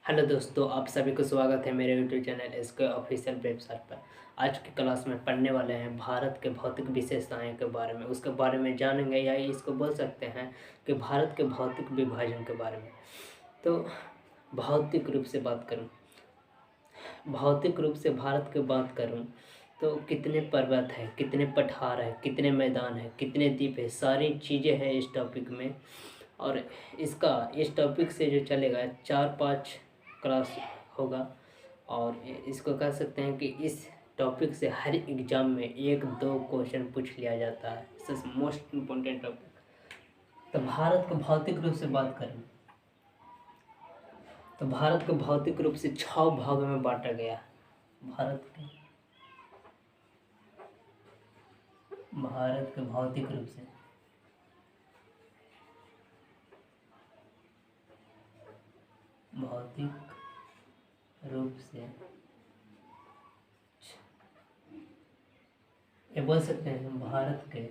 Hello दोस्तों, आप सभी को स्वागत है मेरे यूट्यूब चैनल इसके ऑफिशियल वेबसाइट पर। आज की क्लास में पढ़ने वाले हैं भारत के भौतिक विशेषताएं के बारे में, उसके बारे में जानेंगे या इसको बोल सकते हैं कि भारत के भौतिक विभाजन के बारे में। तो भौतिक रूप से बात करूं, भौतिक रूप से भारत की बात करूं तो कितने पर्वत हैं, कितने पठार हैं, कितने मैदान हैं, कितने द्वीप हैं, सारी चीज़ें हैं इस टॉपिक में। और इस टॉपिक से जो चलेगा 4-5 क्लास होगा। और इसको कह सकते हैं कि इस टॉपिक से हर एग्ज़ाम में 1-2 क्वेश्चन पूछ लिया जाता है। सबसे मोस्ट इम्पोर्टेंट टॉपिक। तो भारत को भौतिक रूप से बात करें तो भारत को भौतिक रूप से 6 भागों में बांटा गया। भारत के भारत के भौतिक रूप से ये बोल सकते हैं भारत के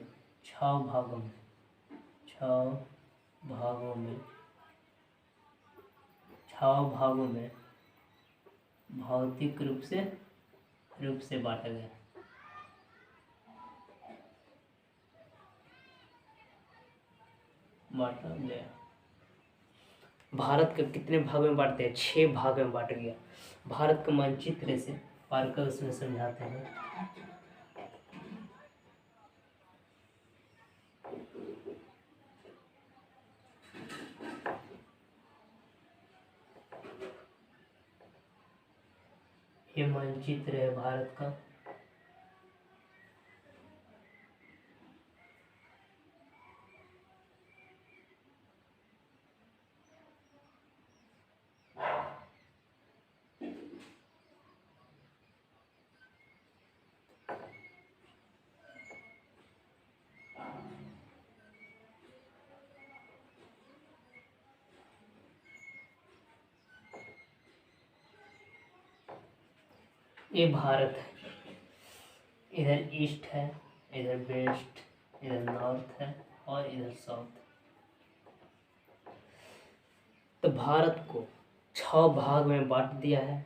6 भागों में 6 भागों में 6 भागों में भौतिक रूप से बांटा गया। भारत के कितने भागों में बांटते हैं? 6 भागों में बांट गया। भारत का मानचित्र से पारकर उसमें समझाते हैं। ये मानचित्र है भारत का। ये भारत है, इधर ईस्ट है, इधर वेस्ट, इधर नॉर्थ है और इधर साउथ। तो भारत को 6 भाग में बांट दिया है।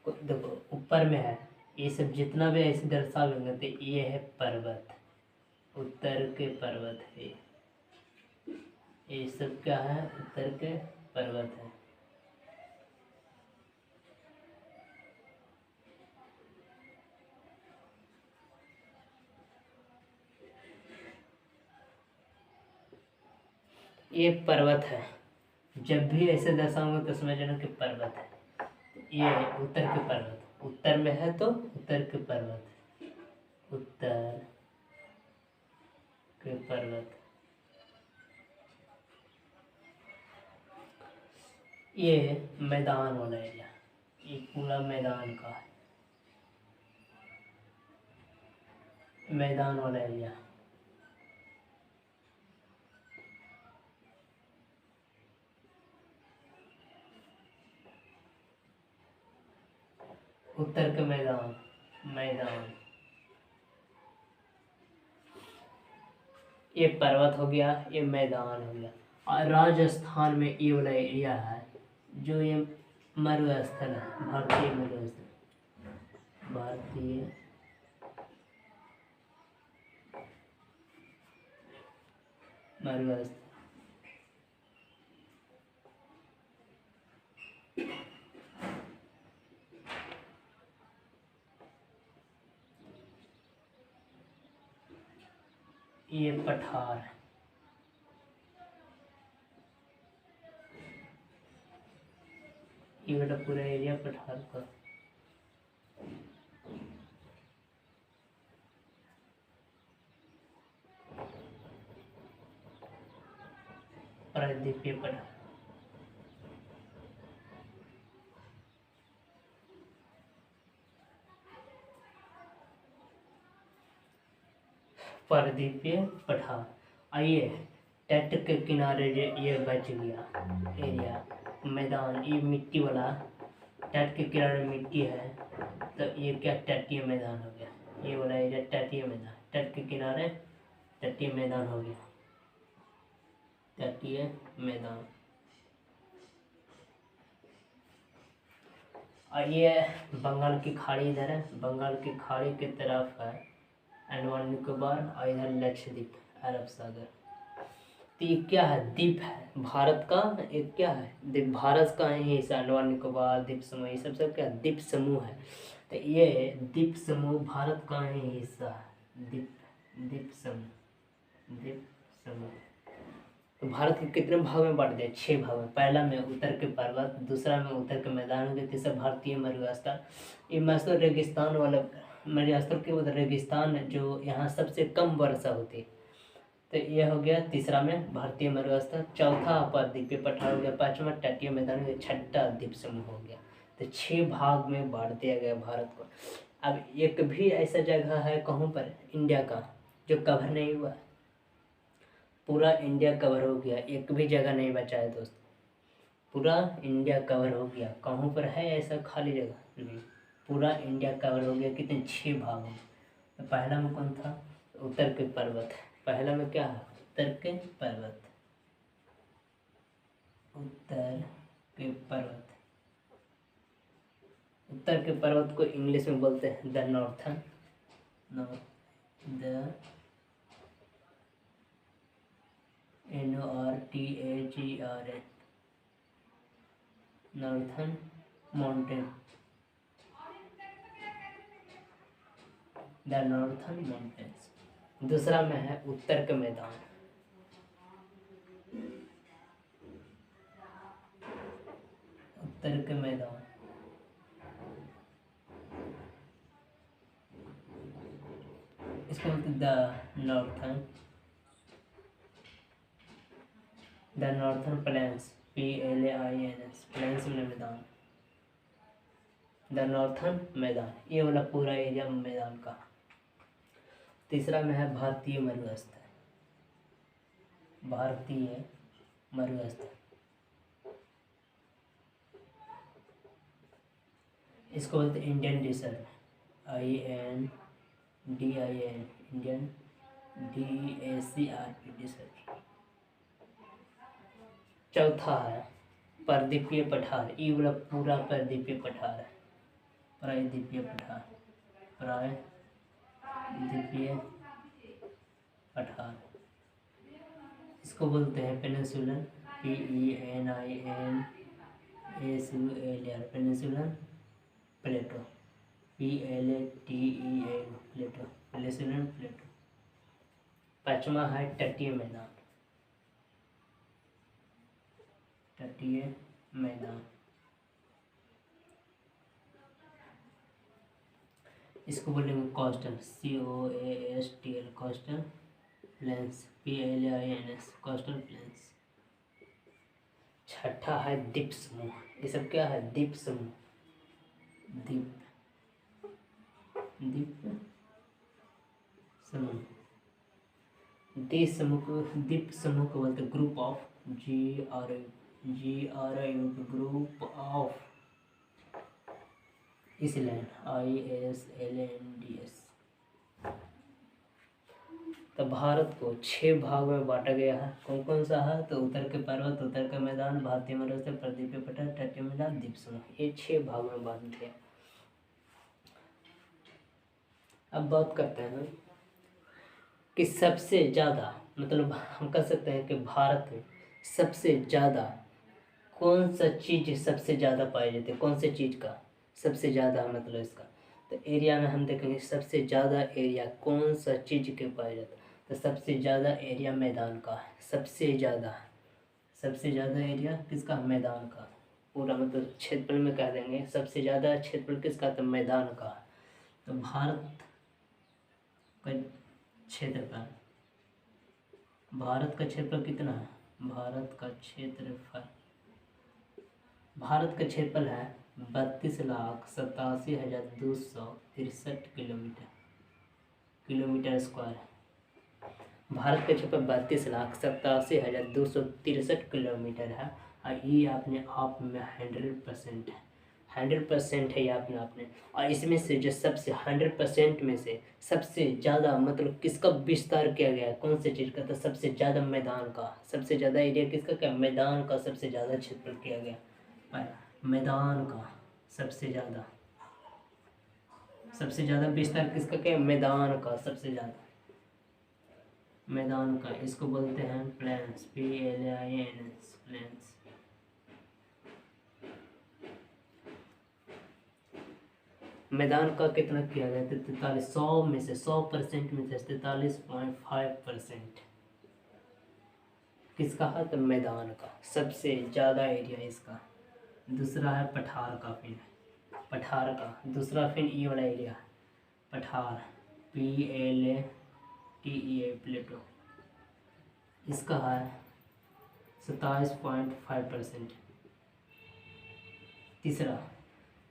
देखो ऊपर में है, ये सब जितना भी ऐसे दर्शा लेंगे तो ये है पर्वत, उत्तर के पर्वत है। ये सब क्या है? उत्तर के पर्वत है। ये पर्वत है। जब भी ऐसे दर्शाऊंगा तो समझ लेना कि पर्वत है। ये उत्तर के पर्वत, उत्तर में है तो उत्तर के पर्वत, उत्तर के पर्वत। ये मैदान वाला एरिया, ये पूरा मैदान का है, मैदान वाला एरिया। उत्तर के मैदान, मैदान। ये पर्वत हो गया, ये मैदान हो गया। और राजस्थान में ये वाला एरिया है जो ये मरुस्थल है, भारतीय मरुस्थल, भारतीय मरुस्थल। ये पठार है, ये बेटा पूरा एरिया पठार का। प्रायद्वीपीय पठार, प्रायद्वीपीय पठार। आइए तट के किनारे ये बच गया एरिया, मैदान। ये मिट्टी वाला तट के किनारे मिट्टी है तो ये क्या तटीय मैदान हो गया। ये वाला एरिया तटीय मैदान, तट के किनारे तटीय मैदान हो गया, तटीय मैदान। और ये बंगाल की खाड़ी इधर है, बंगाल की खाड़ी की तरफ है अंडमान निकोबार, और इधर लक्षद्वीप अरब सागर। तो ये क्या है, द्वीप है भारत का, एक क्या है द्वीप, भारत का ही हिस्सा अंडमान निकोबार द्वीप समूह, ये सब क्या द्वीप समूह है। तो ये द्वीप समूह भारत का ही हिस्सा है, द्वीप द्वीप समूह, द्वीप समूह। तो भारत के कितने भाग में बांट दिया, 6 भाग में। पहला में उत्तर के पर्वत, दूसरा में उत्तर के मैदान हो गए, तीसरा भारतीय मरुस्थल, ये मस्त रेगिस्तान वाला मरुस्थल के उधर रेगिस्तान जो यहाँ सबसे कम वर्षा होती है। तो ये हो गया तीसरा में भारतीय मरुस्थल, चौथा द्वीपीय पठार हो गया, पांचवा तटीय मैदान हो गया, छठा द्वीप समूह हो गया। तो 6 भाग में बांट दिया गया भारत को। अब एक भी ऐसा जगह है कहूँ पर इंडिया का जो कवर नहीं हुआ, पूरा इंडिया कवर हो गया, एक भी जगह नहीं बचा है दोस्त, पूरा इंडिया कवर हो गया। कहाँ पर है ऐसा खाली जगह नहीं, पूरा इंडिया कवर हो गया। कितने 6 भाग में। तो पहला में कौन था, उत्तर के पर्वत, पहला में क्या है उत्तर के पर्वत, उत्तर के पर्वत। उत्तर के पर्वत को इंग्लिश में बोलते हैं the northern, the NORTHERN, northern mountain, the northern mountains. दूसरा में है उत्तर के मैदान, उत्तर के मैदान। इसको बोलते the northern plains, PLAINS, plains में मैदान, द नॉर्थन मैदान, ये वाला पूरा एरिया मैदान का। तीसरा में है भारतीय मरुस्थल, भारतीय मरुस्थल, इसको बोलते Indian dessert, INDIN, Indian DACRP dessert. चौथा है परद्वीपीय पठार, ये वाला पूरा परद्वीपीय पठार है, प्रायद्वीपीय पठार, प्रायद्वीपीय पठार, इसको बोलते हैं पेनिनसुलर, PENINSULAR, पेनिनसुलर प्लेटो, PLATEA, प्लेटो, पेनिनसुलर प्लेटो। पांचवा है तटीय मैदान, तटीय मैदान, इसको बोलेंगे coastal, COASTL, coastal planes, PLAINS, coastal planes. छठा है द्वीप समूह, ये सब क्या है द्वीप समूह, द्वीप समूह, द्वीप समूह को बोलते group of, GRU, group of island, ISLANDS। तो भारत को 6 भाग में बांटा गया है, कौन कौन सा है, तो उत्तर के पर्वत, उत्तर का मैदान, भारतीय मरुस्थल, परद्वीपीय पठार, तटीय मैदान, द्वीप समूह, ये 6 भाग में बांट दिया। अब बात करते हैं कि सबसे ज़्यादा, मतलब हम कह सकते हैं कि भारत में सबसे ज़्यादा कौन सा चीज़ सबसे ज़्यादा पाई जाती है, कौन से चीज़ का सबसे ज़्यादा मतलब इसका। तो एरिया में हम देखेंगे सबसे ज़्यादा एरिया कौन सा चीज़ के पाया जाता है, तो सबसे ज़्यादा एरिया मैदान का है, सबसे ज़्यादा एरिया किसका, मैदान का, पूरा मतलब क्षेत्रफल में कह देंगे सबसे ज़्यादा क्षेत्रफल किसका, तो मैदान का। तो भारत का क्षेत्रफल, भारत का क्षेत्रफल कितना है, भारत का क्षेत्रफल है 32,87,263 किलोमीटर स्क्वायर है। भारत का क्षेत्रफल 32,87,263 किलोमीटर है, और ये अपने आप में 100% है, 100% है ये अपने आप में। और इसमें से जो सबसे 100% में से सबसे ज़्यादा मतलब किसका विस्तार किया गया है, कौन से चीज़ का, तो सबसे ज़्यादा मैदान का, सबसे ज़्यादा एरिया किसका, क्या मैदान का सबसे ज़्यादा क्षेत्रफल किया गया, मैदान का। सबसे ज़्यादा विस्तार किसका क्या है? मैदान का सबसे ज़्यादा, मैदान का, इसको बोलते हैं प्लेन्स, PLAINS, प्लेन्स। मैदान का कितना किया गया? 43, 100 में से 100% में से 43.5% किसका है? तो मैदान का सबसे ज़्यादा एरिया इसका। दूसरा है पठार का, फिर पठार का दूसरा, फिर ये वाला एरिया पठार, PLATEA, प्लेटो, इसका है 27.5%।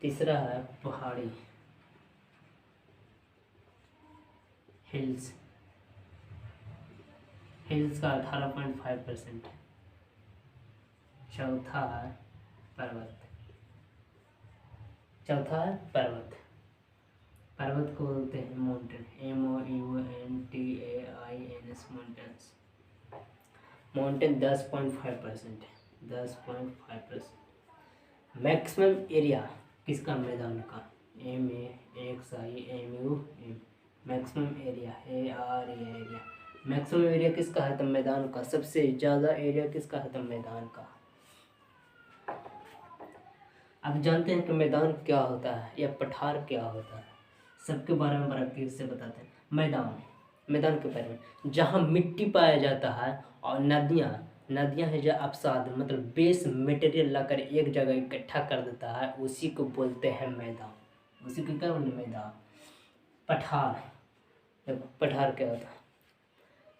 तीसरा है पहाड़ी, हिल्स का 18.5%। चौथा है पर्वत को बोलते हैं mountain, MOUNTAINS, mountains. Mountain 10.5%, 10.5%। Maximum area किसका? मैदान का, MAXIMUM, maximum area, area. Maximum area किसका है? तो मैदान का। सबसे ज़्यादा एरिया किसका है? तो मैदान का। अब जानते हैं कि मैदान क्या होता है या पठार क्या होता है, सबके बारे में बारीकी से बताते हैं। मैदान के बारे में, जहाँ मिट्टी पाया जाता है और नदियाँ हैं जो अपसाद, मतलब बेस मटेरियल लाकर एक जगह इकट्ठा कर देता है, उसी को बोलते हैं मैदान। उसी को क्या बोलते हैं? मैदान। पठार क्या होता है?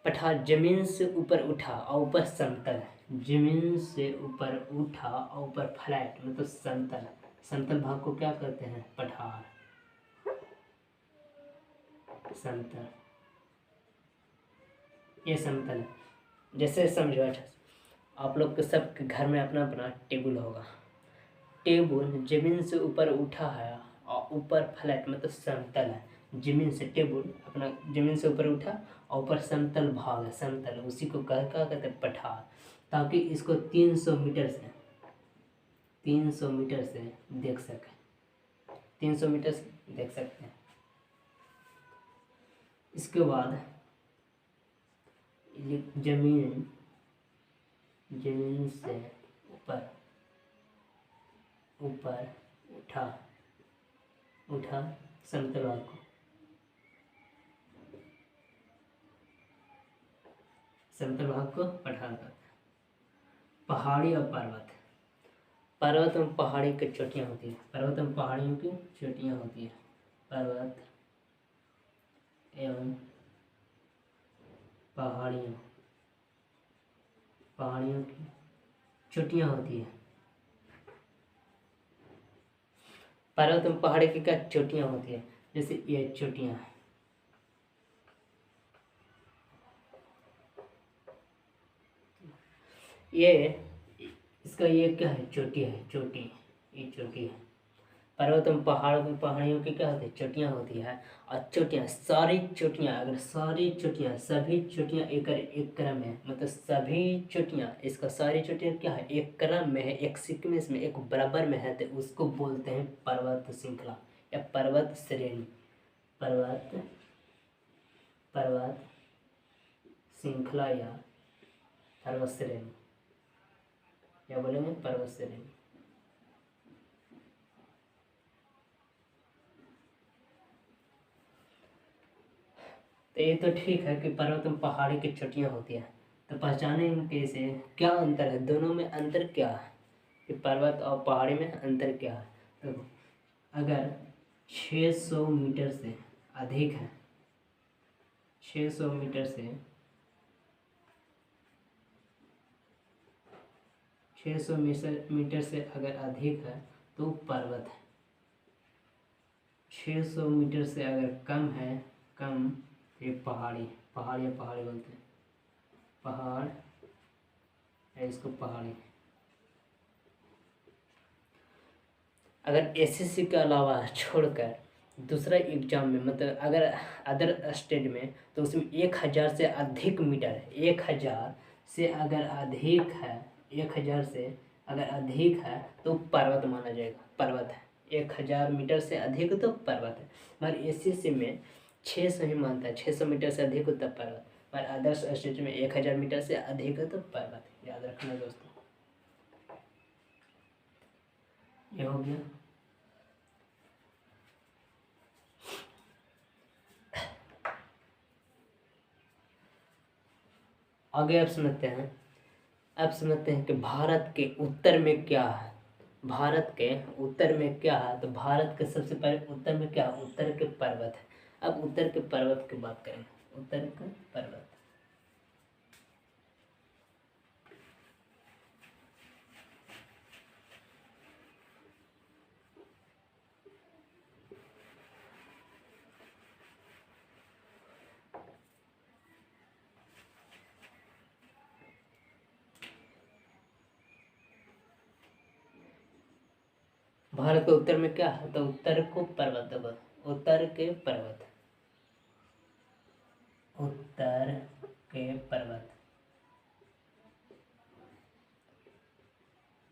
पठार जमीन से ऊपर उठा और ऊपर समतल, जमीन से ऊपर उठा और ऊपर फ्लैट, मतलब समतल भाग को क्या कहते हैं? पठार, समतल। ये समतल है। जैसे समझो, अच्छा, आप लोग के सबके घर में अपना अपना टेबल होगा। टेबल जमीन से ऊपर उठा है और ऊपर फ्लैट, मतलब समतल है। जमीन से टेबल अपना जमीन से ऊपर उठा और ऊपर समतल भाग है, समतल, उसी को क्या कहते हैं? पठार। ताकि इसको 300 मीटर से देख सकें, 300 मीटर से देख सकते हैं। इसके बाद जमीन से ऊपर उठा समतल भाग को, पठार करते हैं। पहाड़ी और पर्वत एवं पहाड़ी की चोटियाँ होती है। पर्वत एवं पहाड़ियों की चोटियाँ होती है। पर्वत एवं पहाड़ियों की चोटियाँ होती है। पर्वत एवं पहाड़ी की क्या चोटियाँ होती है? जैसे ये चोटियाँ हैं, ये इसका ये क्या है? चोटी है, ये चोटी है। पर्वत एवं पहाड़ियों की क्या होती है? चोटियाँ होती है। और चोटियाँ, सभी चोटियाँ एक क्रम है, मतलब सभी चोटियाँ, इसका सारी चोटियाँ क्या है? एक क्रम में है, एक सीक्वेंस में, एक बराबर में है, तो उसको बोलते हैं पर्वत श्रृंखला या पर्वत श्रेणी। पर्वत श्रृंखला या पर्वत श्रेणी, या बोलेंगे पर्वत श्रेणी। तो ये तो ठीक है कि पर्वत में पहाड़ी की चोटियाँ होती हैं, तो पहचाने इनके से क्या अंतर है? दोनों में अंतर क्या है कि पर्वत और पहाड़ी में अंतर क्या है? तो अगर 600 मीटर से अधिक है, 600 मीटर से 600 मीटर से अगर अधिक है तो पर्वत है। 600 मीटर से अगर कम है, ये पहाड़ी बोलते हैं, पहाड़ है, इसको पहाड़ी। अगर SSC के अलावा छोड़कर दूसरा एग्जाम में, मतलब अगर अदर स्टेट में, तो उसमें 1000 से अधिक मीटर है, 1000 से अगर अधिक है, 1000 से अगर अधिक है तो पर्वत माना जाएगा, पर्वत है। 1000 मीटर से अधिक तो पर्वत है। मगर ACC में 600 ही मानता है, 600 मीटर से अधिक तो पर्वत। पर अदर्स स्टेट में 1000 मीटर से अधिक तो पर्वत, याद रखना दोस्तों। ये हो गया। आगे अब समझते हैं कि भारत के उत्तर में क्या है। भारत के उत्तर में क्या है, तो भारत के सबसे पहले उत्तर में क्या है, उत्तर के पर्वत है। अब उत्तर के पर्वत की बात करें, उत्तर के पर्वत। भारत के उत्तर में क्या है, तो उत्तर को पर्वत, उत्तर के पर्वत, उत्तर के पर्वत,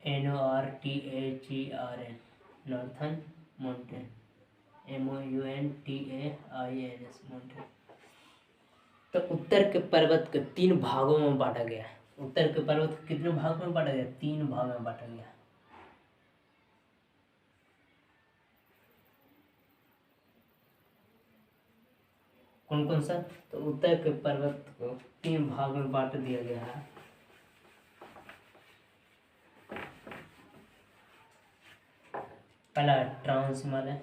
NORTHERN, northern mountain, MOUNTAINS, mountain. तो उत्तर के पर्वत के 3 भागों में बांटा गया है। उत्तर के पर्वत कितने भाग में बांटा गया, 3 भाग में बांटा गया। कौन कौन सा, तो उत्तर के पर्वत को 3 भाग में बांट दिया गया है। पहला ट्रांस हिमालय,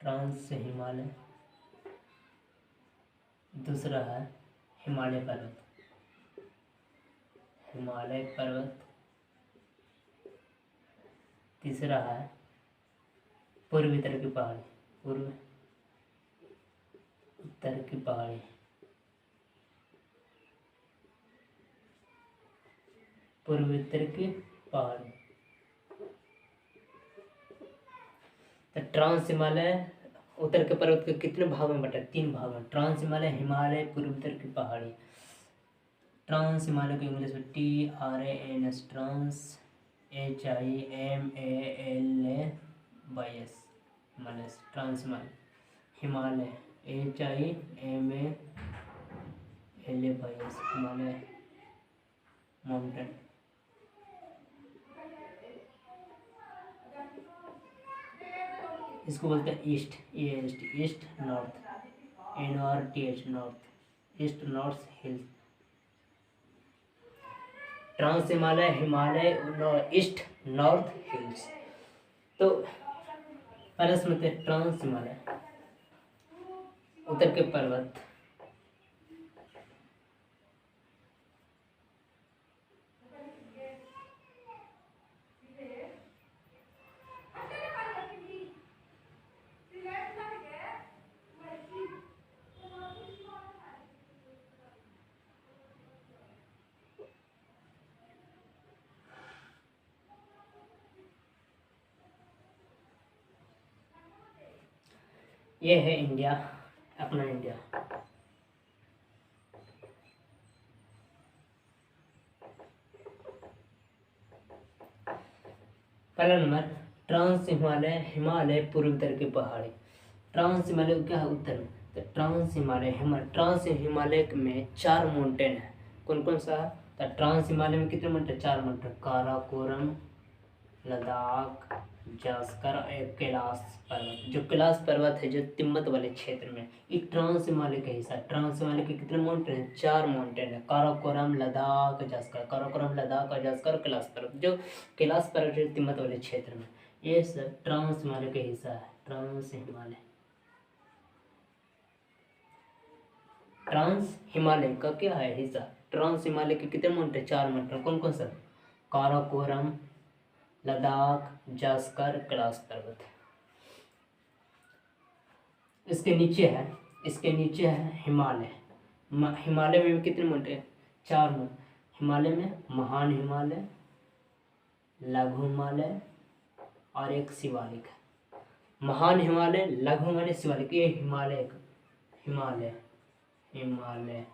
ट्रांस हिमालय। दूसरा है हिमालय पर्वत, हिमालय पर्वत। तीसरा है पूर्व उत्तर की पहाड़ी, पूर्व उत्तर की पहाड़ी, पूर्व उत्तर की पहाड़ी। तो ट्रांस हिमालय उत्तर के पर्वत के कितने भाग में बटा, 3 भाग में। ट्रांस हिमालय, हिमालय, पूर्व उत्तर की पहाड़ी। ट्रांस हिमालय को इंग्लिश में TRANS, trans, HIMALAYS, Himalaya, trans Himalaya. Himalaya HIMALAYS, Himalaya mountain. इसको बोलते हैं east, east north, NORTH, north, east north hills. Trans Himalaya, Himalaya, east north hills. तो पहले समझते हैं ट्रांस हिमालय, उत्तर के पर्वत। ये है इंडिया, अपना इंडिया। पहला नंबर ट्रांस हिमालय, हिमालय पूर्व उत्तर की पहाड़ी। ट्रांस हिमालय क्या है, उत्तर में। तो ट्रांस हिमालय, ट्रांस हिमालय में 4 माउंटेन है। कौन कौन सा है, तो ट्रांस हिमालय में कितने माउंटेन, 4 माउंटेन। काराकोरम, लद्दाख, जास्कर और एक कैलाश पर्वत। जो कैलाश पर्वत है जो तिब्बत वाले क्षेत्र में, ये ट्रांस हिमालय का हिस्सा है। ट्रांस हिमालय के कितने माउंटेन है, 4 माउंटेन है। काराकोरम, लद्दाख, जास्कर, काराकोरम, लद्दाख और जास्कर, कैलाश पर्वत। जो कैलाश पर्वत है तिब्बत वाले क्षेत्र में, ये सब ट्रांस हिमालय का हिस्सा है। ट्रांस हिमालय, ट्रांस हिमालय का क्या है हिस्सा। ट्रांस हिमालय के कितने माउंटेन, 4 माउंटेन। कौन कौन सा, काराकोरम, लद्दाख, जास्कर, कैलाश पर्वत। इसके नीचे है हिमालय। हिमालय में कितने माउंटेन, 4 माउंटेन। हिमालय में महान हिमालय, लघु हिमालय और एक शिवालिक है। महान हिमालय, लघु हिमालय, शिवालिक, ये हिमालय, हिमालय, हिमालय।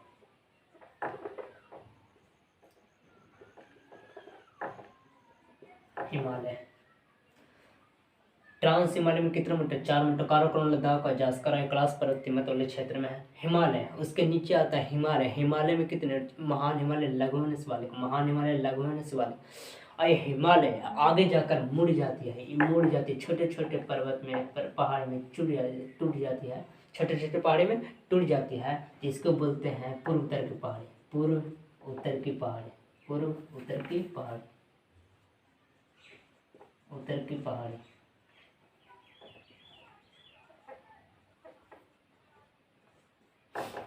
हिमालय। ट्रांस हिमालय में कितने मीटर? 4 मीटर। काराकोरम, लद्दाख और जास्कर कैलाश पर्वत तिब्बत वाले क्षेत्र में है। हिमालय, उसके नीचे आता है हिमालय। हिमालय में कितने? महान हिमालय, लघु शिवालिक, महान हिमालय, लघु शिवालिक। और ये हिमालय आगे जाकर मुड़ जाती है, ये मुड़ जाती है, छोटे छोटे पर्वत में पहाड़ में टूट जाती है, छोटे छोटे पहाड़ी में टूट जाती है। इसको बोलते हैं पूर्व उत्तर की पहाड़ी, पूर्व उत्तर की पहाड़ी, पूर्व उत्तर की पहाड़ी, उत्तर की पहाड़ी।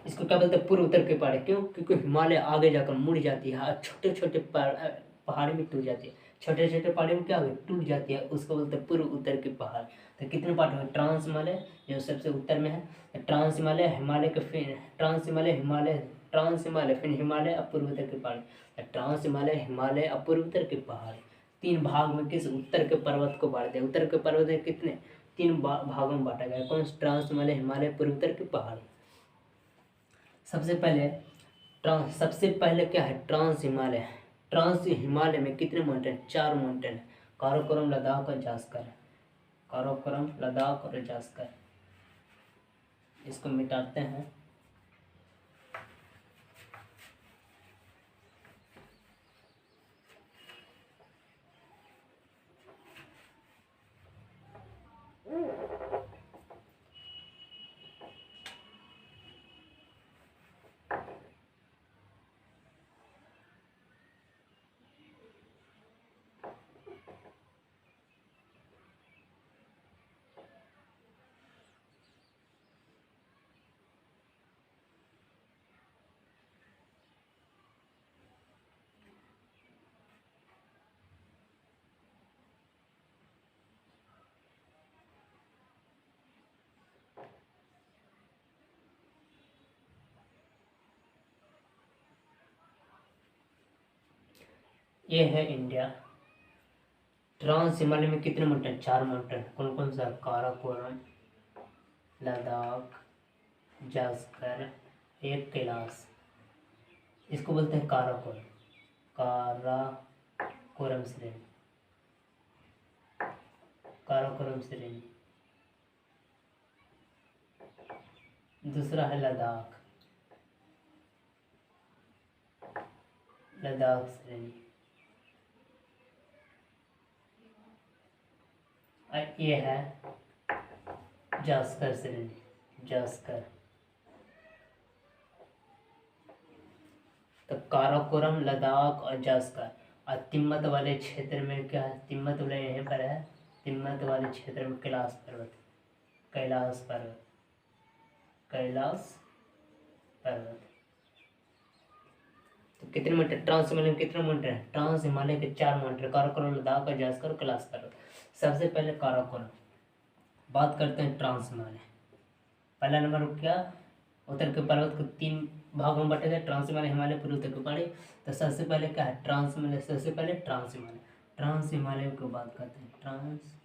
इसको क्या बोलते हैं? पूर्व उत्तर की पहाड़ी। क्यों? क्योंकि हिमालय आगे जाकर मुड़ जाती है और छोटे छोटे पहाड़ी में टूट जाती है, छोटे छोटे पहाड़ी में क्या हो टूट जाती है, उसको बोलते हैं पूर्व उत्तर की पहाड़। तो कितने पार्ट हुए? ट्रांस हिमालय जो सबसे उत्तर में है, ट्रांस हिमालय, हिमालय के फिर ट्रांस हिमालय, हिमालय, ट्रांस हिमालय, फिर हिमालय और पूर्व उत्तर की पहाड़ी। ट्रांस हिमालय, हिमालय और पूर्व उत्तर की पहाड़ी। 3 भाग में किस उत्तर के पर्वत को बांट दिया? उत्तर के पर्वत में कितने? 3 भागों में बांटा गया। कौन? ट्रांस हिमालय, हिमालय, पूर्व उत्तर की पहाड़ी। सबसे पहले क्या है? ट्रांस हिमालय। ट्रांस हिमालय में कितने माउंटेन? 4 माउंटेन है, काराकोरम, लद्दाख और जास्कर। काराकोरम, लद्दाख और जास्कर। इसको मिटाते हैं। ये है इंडिया। ट्रांस हिमालय में कितने माउंटेन? 4 माउंटेन। कौन कौन सा? काराकोरम, लद्दाख, जास्कर, एक कैलाश। इसको बोलते हैं काराकोरम, काराकोरम श्रेणी, काराकोरम श्रेणी। दूसरा है लद्दाख, लद्दाख श्रेणी। और ये है जास्कर श्रेणी, जास्कर। तो काराकोरम, लद्दाख और जास्कर। और तिब्बत वाले क्षेत्र में क्या है? तिब्बत वाले यहीं पर है, तिब्बत वाले क्षेत्र में कैलाश पर्वत, कैलाश पर्वत, कैलाश पर्वत। तो कितने मीटर? ट्रांस हिमालय में कितने मीटर है? ट्रांस हिमालय के 4 मीटर, काराकोरम, लद्दाख और जास्कर, कैलाश पर्वत। सबसे पहले काराकोरम। बात करते हैं ट्रांस हिमालय। पहला नंबर क्या? उत्तर के पर्वत को 3 भागों में बांटे गए, ट्रांस हिमालय, हिमालय, पूर्व उत्तर की पहाड़ी। तो सबसे पहले क्या है? ट्रांस हिमालय। सबसे पहले ट्रांस हिमालय, ट्रांस हिमालय की बात करते हैं। Trans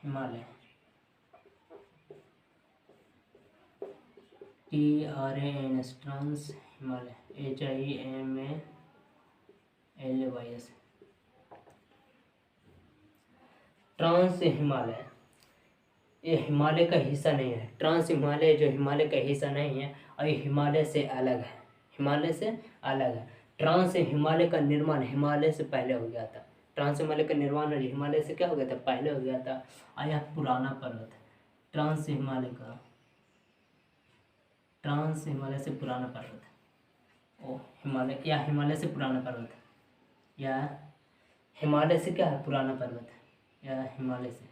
Himalaya, TRANS, trans Himalaya, HIMALYS। Trans Himalaya ये हिमालय का हिस्सा नहीं है। ट्रांस हिमालय जो हिमालय का हिस्सा नहीं है और ये हिमालय से अलग है, हिमालय से अलग है। ट्रांस हिमालय का निर्माण हिमालय से पहले हो गया था। ट्रांस हिमालय का निर्माण हिमालय से क्या हो गया था? पहले हो गया था। और यह पुराना पर्वत है। ट्रांस हिमालय का, ट्रांस हिमालय से पुराना पर्वत है। ओ हिमालय, या हिमालय से पुराना पर्वत है, या हिमालय से क्या है? पुराना पर्वत है, या हिमालय से,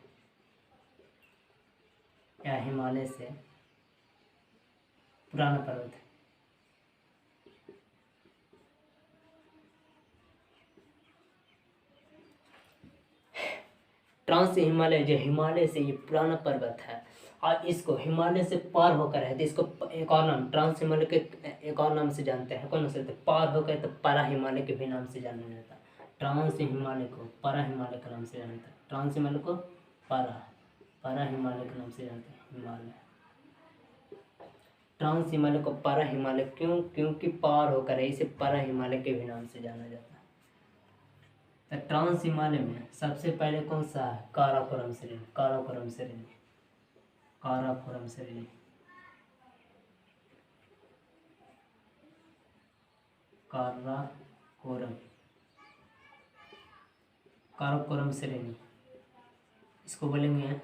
या हिमालय से पुराना पर्वत है। ट्रांस हिमालय जो हिमालय से ये पुराना पर्वत है और इसको हिमालय से पार होकर है तो इसको एक और नाम, ट्रांस हिमालय के एक और नाम से जानते हैं। कौन से? पार होकर तो पारा हिमालय के भी नाम से जाना जाता है। ट्रांस हिमालय को पारा हिमालय के नाम से जानते हैं। ट्रांस हिमालय को पारा हिमालय के नाम से जानते हैं। हिमालय, ट्रांस हिमालय को पारा हिमालय क्यों? क्योंकि पार होकर है, इसे पारा हिमालय के भी नाम से जाना जाता है। तो ट्रांस हिमालय में सबसे पहले कौन सा है? काराकोरम श्रेणी, काराकोरम श्रेणी, काराकोरम श्रेणी। काराकोरम, काराकोरम श्रेणी इसको बोलेंगे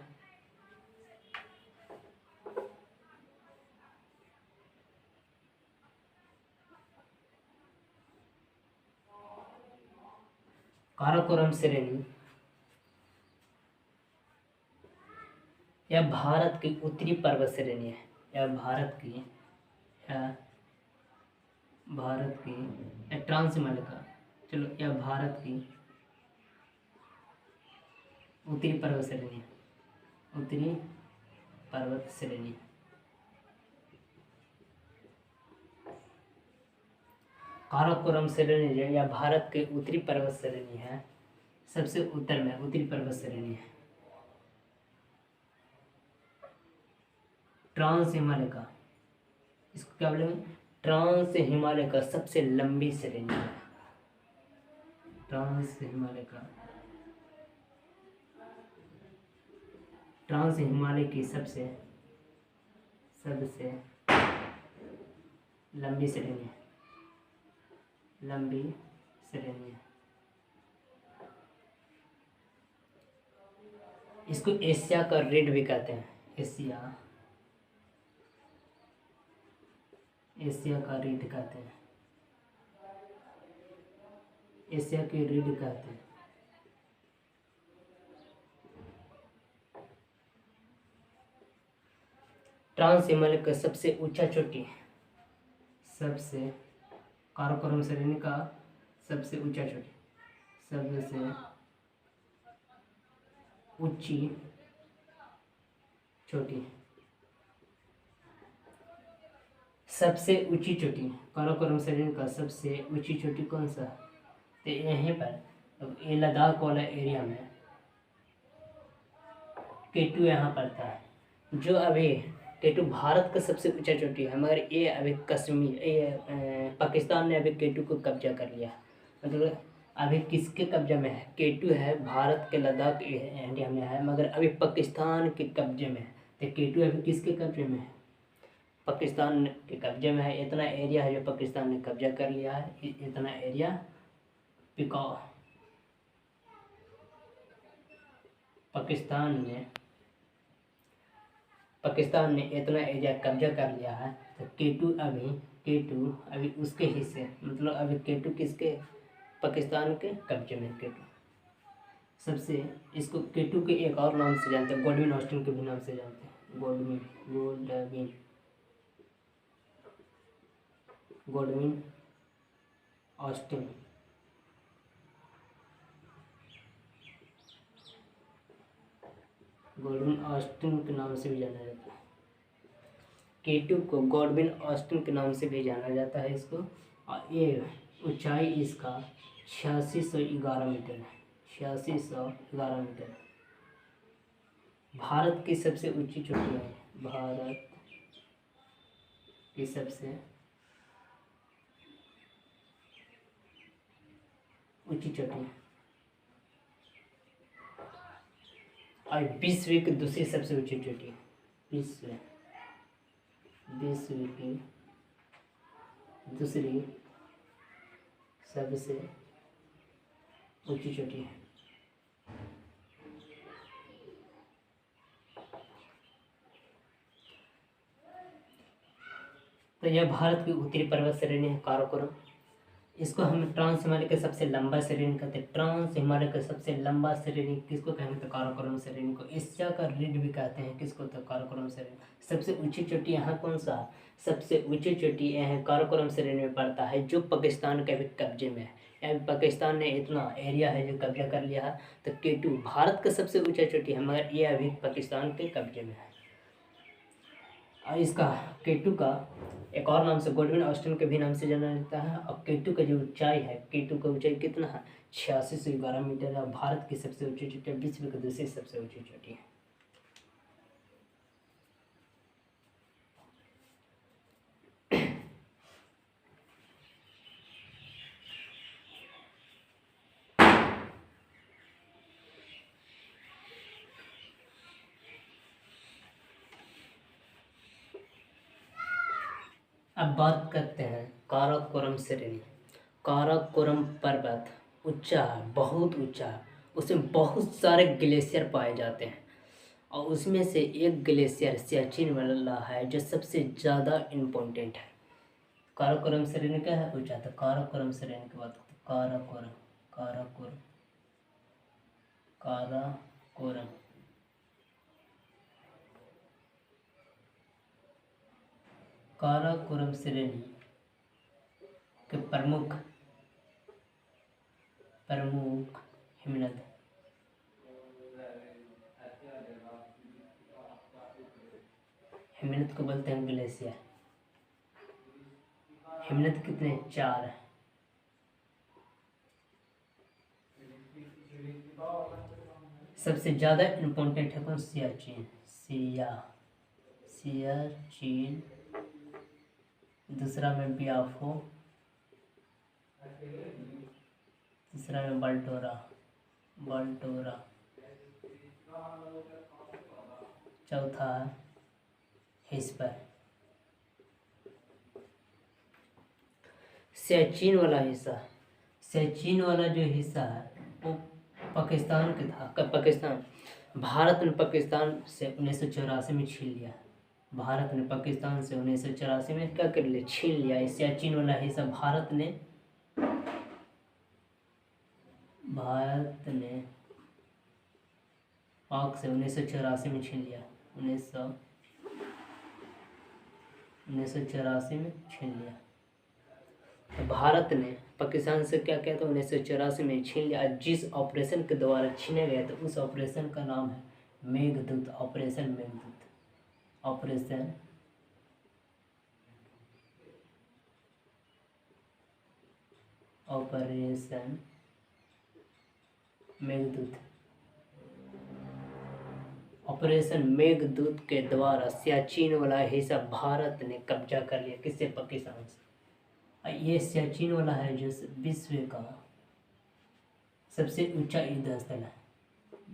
काराकोरम श्रेणी। यह भारत की उत्तरी पर्वत श्रेणी है। यह भारत की ट्रांस हिमालय का, चलो यह भारत की उत्तरी पर्वत श्रेणी है, उत्तरी पर्वत श्रेणी। काराकोरम श्रेणी यह भारत के उत्तरी पर्वत श्रेणी है, सबसे उत्तर में उत्तरी पर्वत श्रेणी है। ट्रांस हिमालय का, इसको क्या बोलेंगे? ट्रांस हिमालय का सबसे लंबी श्रेणी है। ट्रांस हिमालय का, ट्रांस हिमालय की सबसे लंबी श्रेणी है, लंबी श्रेणी है। इसको एशिया का रीढ़ भी कहते हैं। एशिया का रीढ़ कहते हैं, एशिया की रीढ़ कहते हैं। ट्रांस हिमालय का सबसे ऊंचा चोटी, सबसे काराकोरम श्रेणी का सबसे ऊंचा चोटी, सबसे ऊंची चोटी, सबसे ऊंची चोटी काराकोरम श्रेणी का सबसे ऊंची चोटी कौन सा? तो यहीं पर ये लद्दाख वाला एरिया में केटू यहाँ पड़ता है, जो अभी केटू भारत का सबसे ऊंचा चोटी है, मगर ये अभी कश्मीर, ये पाकिस्तान ने अभी केटू को कब्जा कर लिया। मतलब अभी किसके कब्जे में है? केटू है भारत के लद्दाख इंडिया में है, मगर अभी पाकिस्तान के कब्जे में है। तो केटू अभी किसके कब्जे में है? पाकिस्तान के कब्जे में है। इतना एरिया है जो पाकिस्तान ने कब्जा कर लिया है, इतना एरिया पाकिस्तान ने इतना एरिया कब्जा कर लिया है। तो केटू अभी उसके हिस्से, मतलब अभी केटू किसके? पाकिस्तान के कब्जे में केटू। सबसे इसको केटू के एक और नाम से जानते हैं, गॉडविन ऑस्टिन के भी नाम से जानते हैं। गॉडविन ऑस्टिन, गॉडविन ऑस्टिन के नाम से भी जाना जाता है। केटू को गॉडविन ऑस्टिन के नाम से भी जाना जाता है इसको। और ये ऊंचाई इसका 8611 मीटर है, 8611 मीटर। भारत की सबसे ऊंची चोटी है, भारत की सबसे ऊंची चोटी, और विश्व की दूसरी सबसे ऊंची चोटी, विश्व की दूसरी सबसे ऊंची चोटी है। तो यह भारत की उत्तरी पर्वत श्रेणी है काराकोरम। इसको हम ट्रांस हिमालय के सबसे लंबा श्रेणी कहते हैं। ट्रांस हिमालय का सबसे लंबा श्रेणी किसको कहेंगे? तो काराकोरम श्रेणी को। एशिया का रीढ़ भी कहते हैं किसको? तो काराकोरम श्रेणी। सबसे ऊंची चोटी यहाँ कौन सा? सबसे ऊंची चोटी यह काराकोरम श्रेणी में पड़ता है, जो पाकिस्तान के भी कब्जे में है। पाकिस्तान ने इतना एरिया है जो कब्जा कर लिया है। तो केटू भारत का सबसे ऊंचा चोटी है, मगर ये अभी पाकिस्तान के कब्जे में है। और इसका केटू का एक और नाम से गॉडविन ऑस्टिन के भी नाम से जाना जाता है। और केटू का जो ऊंचाई है, केटू का ऊंचाई कितना है? 8611 मीटर है। भारत की सबसे ऊंची चोटी, विश्व की दूसरी सबसे ऊंची चोटी है। अब बात करते हैं काराकोरम श्रेणी। काराकोरम पर्वत ऊंचा है, बहुत ऊंचा है। उसमें बहुत सारे ग्लेशियर पाए जाते हैं और उसमें से एक ग्लेशियर सियाचिन वाला है जो सबसे ज़्यादा इम्पोर्टेंट है। काराकोरम श्रेणी क्या है पूछा था, काराकोरम श्रेणी की बात करते काराकोरम काराकोरम काराकोरम काराकोरम श्रेणी के प्रमुख हिमनद हिमनद को बोलते हैं ग्लेशियर। हिमनद कितने, 4 है। सबसे ज़्यादा इम्पोर्टेंट है कौन, सियाचिन, सियाचिन। दूसरा में बियाफो, तीसरा में बाल्टोरा, चौथा है हिस्पर। सियाचिन वाला जो हिस्सा है वो पाकिस्तान के था। पाकिस्तान, भारत ने पाकिस्तान से 1984 में छीन लिया। भारत ने पाकिस्तान से 1984 में क्या कर लिया, छीन लिया। इस सियाचिन वाला हिस्सा भारत ने पाक से 1984 में छीन लिया। 1984 में छीन लिया। तो भारत ने पाकिस्तान से क्या किया था, 1984 में छीन लिया। जिस ऑपरेशन के द्वारा छीने गया था उस ऑपरेशन का नाम है Meghdoot, operation Meghdoot. Operation Meghdoot. Operation Meghdoot के द्वारा सियाचिन वाला हिस्सा भारत ने कब्जा कर लिया। किससे, पाकिस्तान से। ये सियाचिन वाला है जो विश्व का सबसे ऊंचा युद्ध स्थल है।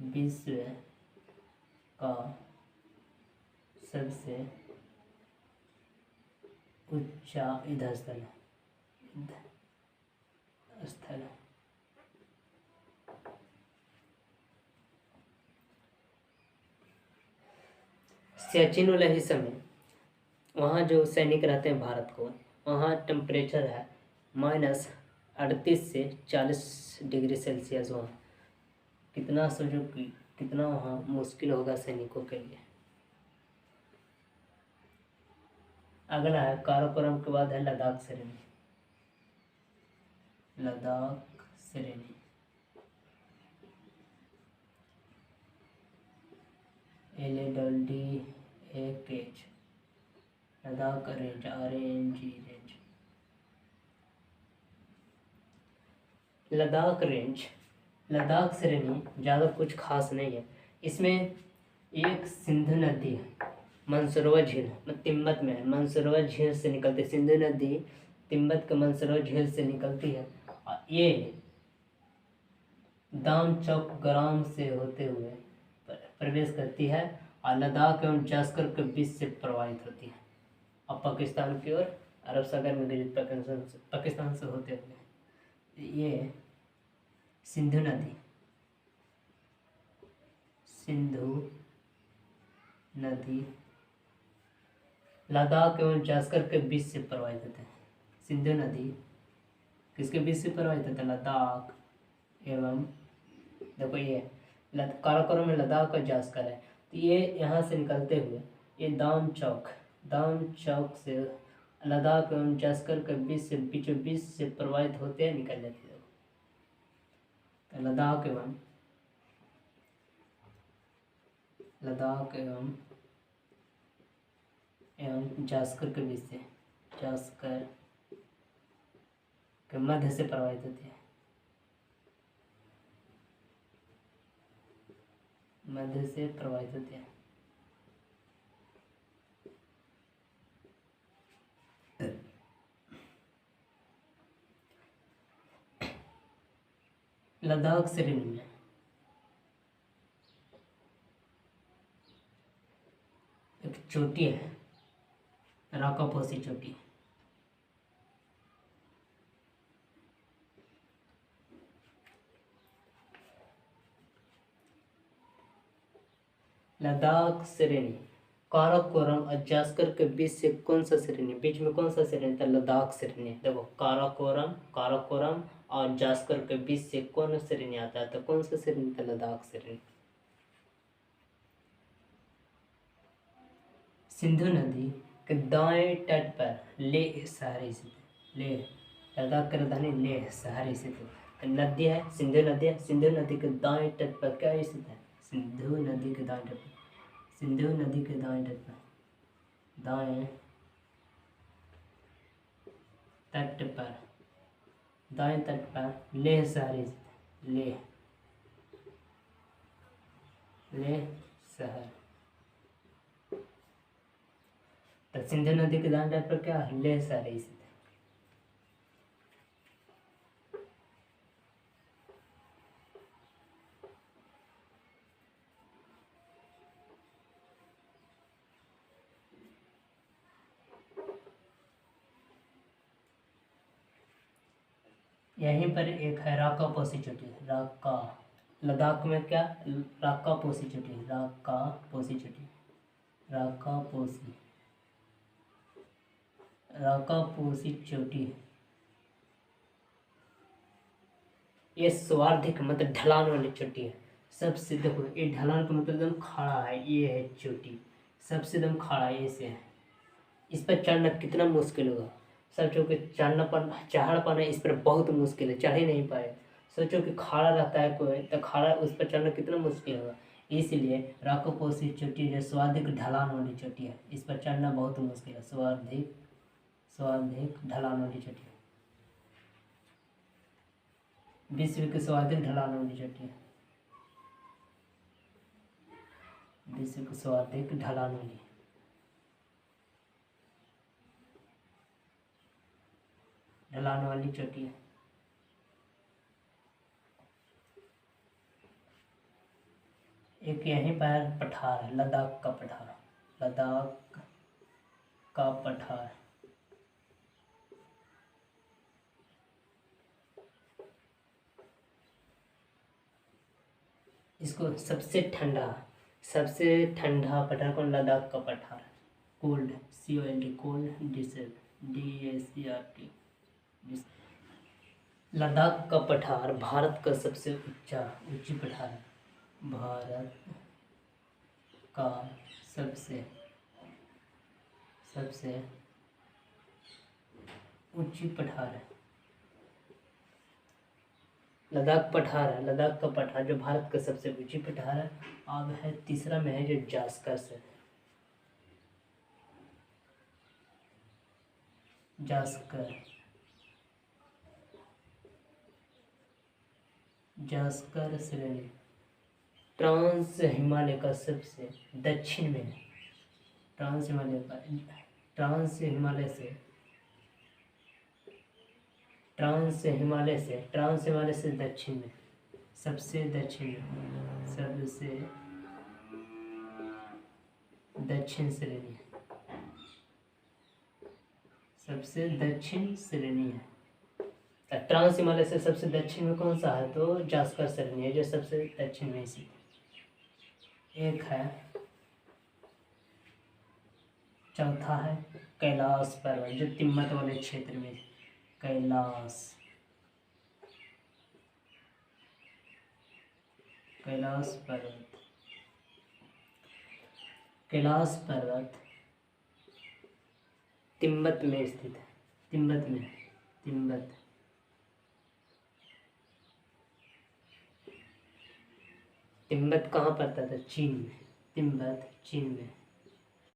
विश्व का सबसे ऊंचा युद्ध स्थल है। सियाचिन वाला हिस्सा में वहाँ जो सैनिक रहते हैं भारत को, वहाँ टेम्परेचर है -38 से 40 डिग्री सेल्सियस। वहाँ कितना सोचो कि कितना वहाँ मुश्किल होगा सैनिकों के लिए। अगला है काराकोरम के बाद है लद्दाख श्रेणी। LADDAK, Ladakh range, RANG range. Ladakh श्रेणी ज़्यादा कुछ खास नहीं है। इसमें एक सिंधु नदी है, मानसरोवर झील, तिब्बत में है। मानसरोवर झील से निकलती सिंधु नदी तिब्बत के मानसरोवर झील से निकलती है और ये दामचौक ग्राम से होते हुए प्रवेश करती है और लद्दाख एवं जास्कर के बीच से प्रवाहित होती है और पाकिस्तान की ओर अरब सागर में गिरती पाकिस्तान से होते हुए ये सिंधु नदी लद्दाख एवं जास्कर के बीच से प्रवाहित होते हैं। सिंधु नदी किसके बीच से प्रवाहित होता है, लद्दाख एवं, देखो ये काराकोरम में लद्दाख और जास्कर है। तो ये यहाँ से निकलते हुए ये दामचौक से लद्दाख एवं जास्कर के बीचों बीच से प्रवाहित होते हैं, निकल जाते हैं। तो लद्दाख एवं जास्कर के बीच से, जास्कर के मध्य से प्रवाहित होती है। लद्दाख श्रेणी में एक चोटी है, राकापोसी चोटी। लद्दाख श्रेणी, काराकोरम और जास्कर के बीच से कौन सा श्रेणी, बीच में कौन सा श्रेणी था? लद्दाख श्रेणी। देखो काराकोरम और जास्कर के बीच से कौन श्रेणी आता है, तो कौन सा श्रेणी था? लद्दाख श्रेणी। सिंधु नदी के दाएं तट पर लेह शहर स्थित है। लेह, लद्दाख की राजधानी लेह शहर स्थित है। नदी है, सिंधु नदी है। सिंधु नदी के दाएं तट पर क्या स्थित है? सिंधु नदी के दाएं तट पर, सिंधु नदी के दाएं तट पर, दाएं तट पर, दाएं तट पर लेह शहर स्थित है। लेह, लेह शहर। तो सिंधु नदी के दाएं तट पर क्या है? लेह शहर स्थित है। यहीं पर एक है राका पोसी चोटी। राका, लद्दाख में क्या? राका पोसी चोटी, राका पोसी चोटी, राका पोसी, राका पोसी चोटी। ये स्वार्धिक मतलब ढलान वाली चोटी है। सबसे देखो, ये ढलान का मतलब एकदम खड़ा है, ये है चोटी, सबसे एकदम खड़ा है, ऐसे है। इस पर चढ़ना कितना मुश्किल होगा, सोचो कि चढ़ पाना इस पर बहुत मुश्किल है, चढ़ ही नहीं पाए। सोचो कि खड़ा रहता है कोई, तो खड़ा उस पर चढ़ना कितना मुश्किल होगा। इसलिए राकापोसी चोटी जो स्वार्धिक ढलान वाली चोटी है, इस पर चढ़ना बहुत मुश्किल है। स्वार्धिक ढलान वाली चोटी है, विश्व की स्वार्धिक ढलान वाली चोटी है, विश्व की स्वार्धिक ढलान वाली चोटी है। एक यहीं पर पठार है, लद्दाख का पठार, लद्दाख का पठार। इसको सबसे ठंडा पठार कौन? लद्दाख का पठार। Cold, COLD, cold, DACRT। Ladakh का पठार भारत का सबसे ऊंची पठार है। भारत का सबसे ऊंची पठार है, लद्दाख पठार है। लद्दाख का पठार जो भारत का सबसे ऊंची पठार है। अब है तीसरा में है जो जास्कर से, जास्कर श्रेणी ट्रांस हिमालय का सबसे दक्षिण में, ट्रांस हिमालय से दक्षिण में, सबसे दक्षिण श्रेणी है, सबसे दक्षिण श्रेणी है। ट्रांस हिमालय से सबसे दक्षिण में कौन सा है? तो जास्कर श्रेणी है, जो सबसे दक्षिण में स्थित है। एक है, चौथा है कैलाश पर्वत, जो तिब्बत वाले क्षेत्र में, कैलाश पर्वत तिब्बत में स्थित है। तिब्बत कहाँ पड़ता था? चीन में। तिब्बत चीन में।